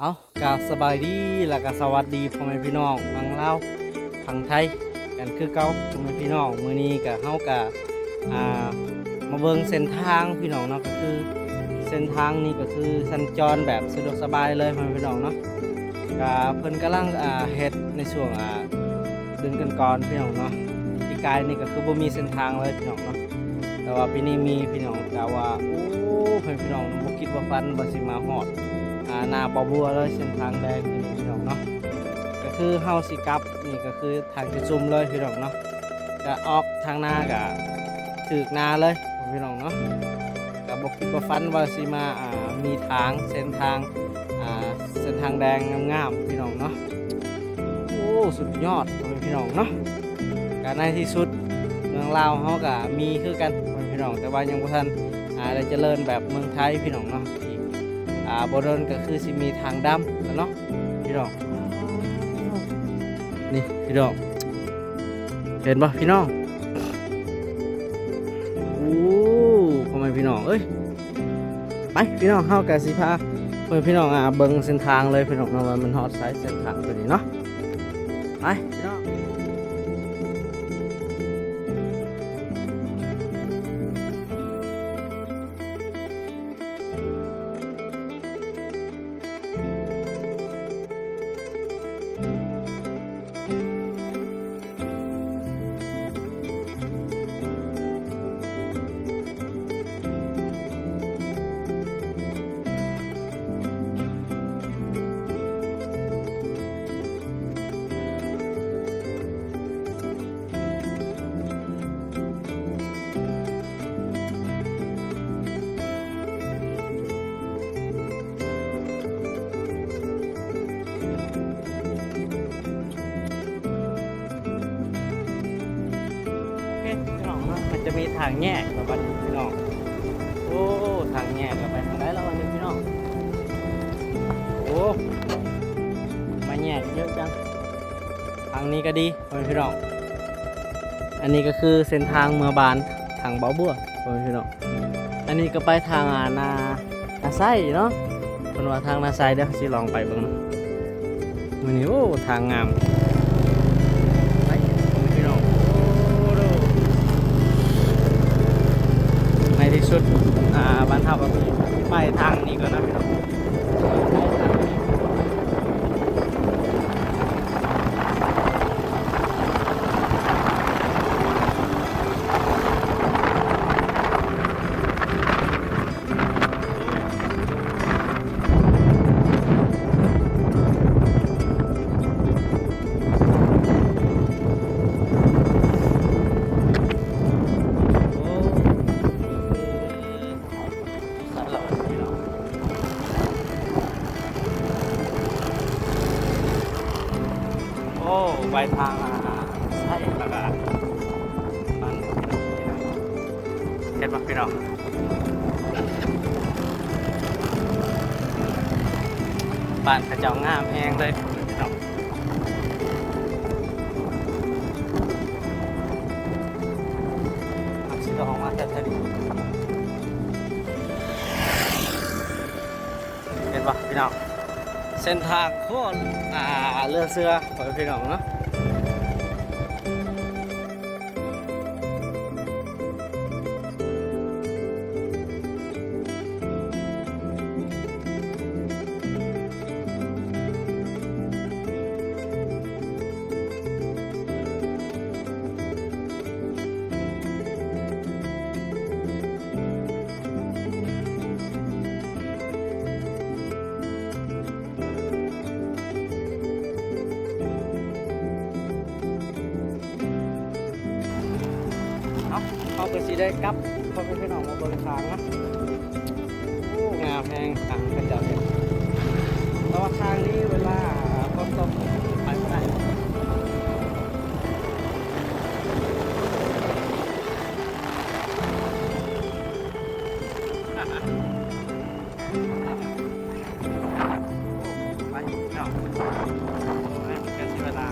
เอากาสบายดีแล้วก็สวัสดีพ่อแม่พี่น้องฝั่งลาวฝั่งไทยกันคือเก่าพ่อแม่พี่น้องมื้อนี้ก็เฮาก็อ่ามาเบิ่งเส้นทางพี่น้องเนาะก็คือเส้นทางนี้ก็คือสัญจรแบบสะดวกสบายเลยพ่อแม่พี่น้องเนาะก็เพิ่นกำลังเฮ็ดในช่วงเดือนกันก่อนพี่น้องเนาะปีกายนี่ก็คือบ่มีเส้นทางเลยพี่น้องเนาะแต่ว่าปีนี้มีพี่น้องกะว่าโอ้พ่อแม่พี่น้องบ่คิดว่าฝันว่าสิมาฮอดนาปอบัวเลยเส้นทางแดงนี่พี่น้องเนาะก็คือเฮาสิกลับนี่ก็คือทางจะจุ่มเลยพี่น้องเนาะจะออกทางหน้าก็ถึกนาเลยพี่น้องเนาะก็บ่คิดว่าฝันว่าสิมามีทางเส้นทางเส้นทางแดงงามๆพี่น้องเนาะโอ้สุดยอดพี่น้องเนาะก็ในที่สุดเมืองลาวเฮาก็มีคือกันพี่น้องแต่ว่ายังบ่ทันได้เจริญแบบเมืองไทยพี่น้องเนาะบโดนก็คือสิมีทางดำเนาะพี่น้องนี่พี่น้องเห็นปะพี่น้องโอ้ทำไมพี่น้องเอ้ยไปพี่น้องเข้ากับสิพาเพื่อนพี่น้องเบิ่งเส้นทางเลยพี่น้องว่ามันฮอดไซส์เส้นทางตัวนี้เนาะไปพี่น้องพี่น้องเนาะมันจะมีทางแยกกับบันพี่น้องโอ้ทางแยกกับไปทางไหนแล้ววันนี้พี่น้องโอ้มาแยกเยอะจังทางนี้ก็ดีพี่น้องอันนี้ก็คือเส้นทางเมืองบานทางเบาบัวพี่น้องอันนี้ก็ไปทางนาไส้เนาะเป็นว่าทางนาไส้เดี๋ยวสิลองไปบ้างนะวันนี้โอ้ทางงามในที่สุดบ้านท่าแบบนี้ไปทางนี้ก่อนนะพี่น้องโอ้ไปทางใช่แล้วก็บ้านเห็นปะพี่น้องบ้านกระเจ้างามแห้งเลยพี่น้องทำสีออกมาแท้ๆดีเห็นปะพี่น้องเส้นทางโคตรเรือเสือขอพี่น้องเนาะเขาไปสีได้กลับเขาไปพี่น้องมาบนทางนะโอ้งามแพงทางกระจกเนี่ยแต่ว่าทางนี้เวลาฝนตกไปไม่ได้ไปเนาะไม่เหมือนกันที่เวลา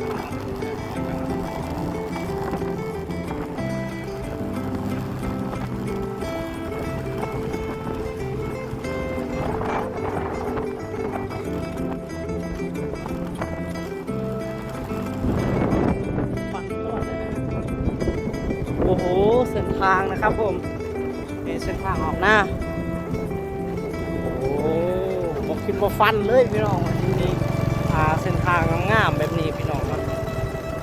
โ างนะครับผมเป็นเส้นทางออกหน้าโอ้บอกคิดว่าฟันเลยพี่น้องที่นี่เส้นทางงามๆแบบนี้พี่น้องเนาะ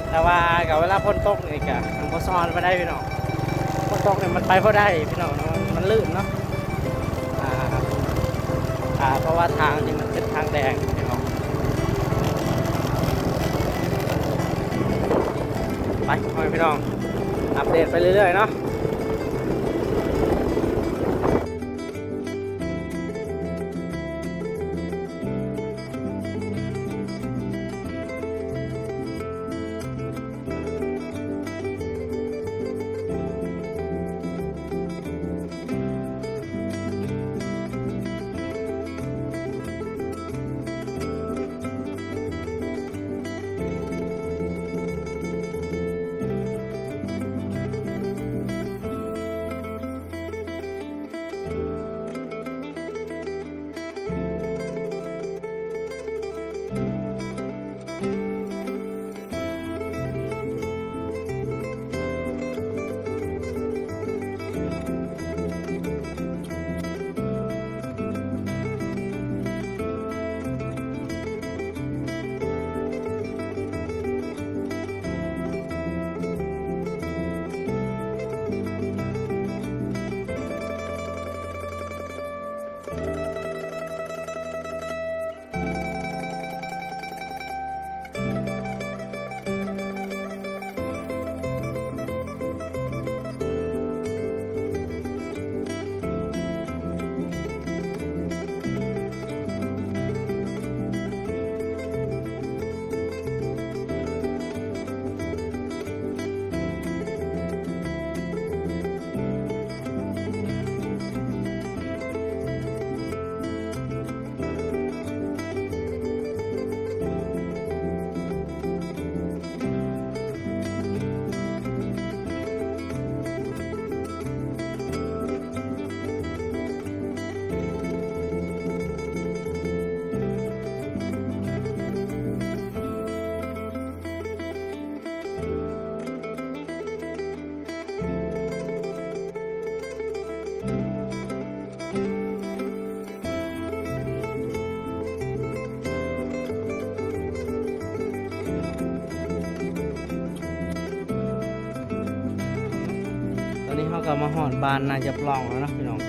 แต่ว่ากับเวลาฝนตกนี่กะมันก็ซ้อนไปได้พี่น้องฝนตกเนี่ยมันไปพอได้พี่น้องมันลื่นเนาะเพราะว่าทางนี่มันเป็นทางแดงพี่น้องไปพี่น้องอัปเดตไปเรื่อยๆเนาะตอนนี้เขาก็มาหอดบ้านนาจะปล่องแล้วนะพี่น้อง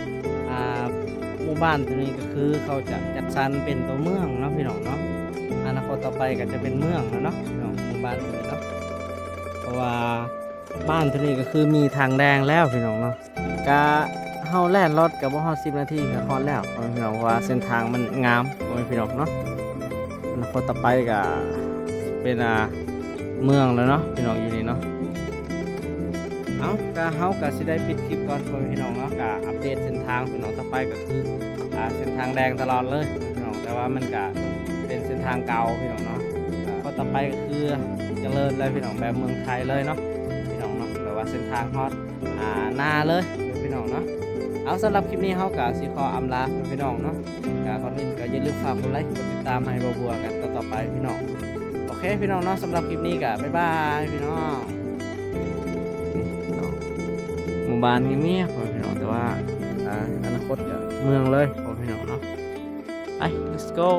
หมู่บ้านตัวนี้ก็คือเขาจะจัดสรรเป็นตัวเมืองเนาะพี่น้องเนาะอนาคตต่อไปก็จะเป็นเมืองแล้วเนาะพี่น้องหมู่บ้านตัวนี้เนาะเพราะว่าบ้านตัวนี้ก็คือมีทางแดงแล้วพี่น้องเนาะก็เฮาแล่นรถกับว่าเฮา10 นาทีก็ฮอดแล้วพี่น้องว่าเส้นทางมันงามพี่น้องเนาะอนาคตต่อไปก็เป็นเมืองแล้วเนาะพี่น้องอยู่นี่เนาะเอาก็เฮาก็สิได้ปิดคลิปก่อนพี่น้องเนาะก็อัปเดตเส้นทางพี่น้องต่อไปก็คือเส้นทางแดงตลอดเลยพี่น้องแต่ว่ามันก็เป็นเส้นทางเก่าพี่น้องเนาะก็ต่อไปก็คือเจริญเลยพี่น้องแบบเมืองไทยเลยเนาะพี่น้องเนาะแบบว่าเส้นทางฮอตหน้าเลยพี่น้องเนาะเอาสำหรับคลิปนี้เฮาก็สิขออำลาพี่น้องเนาะก็ก่อนอื่นก็อย่าลืมฝากกดไลค์กดติดตามให้บัวๆกันต่อไปพี่น้องโอเคพี่น้องเนาะสำหรับคลิปนี้ก็บ๊ายบายพี่น้องหมู่บ้านเงียบๆพี่น้องแต่ว่าอนาคตจะเมืองเลยพี่น้องเนาะไป let's go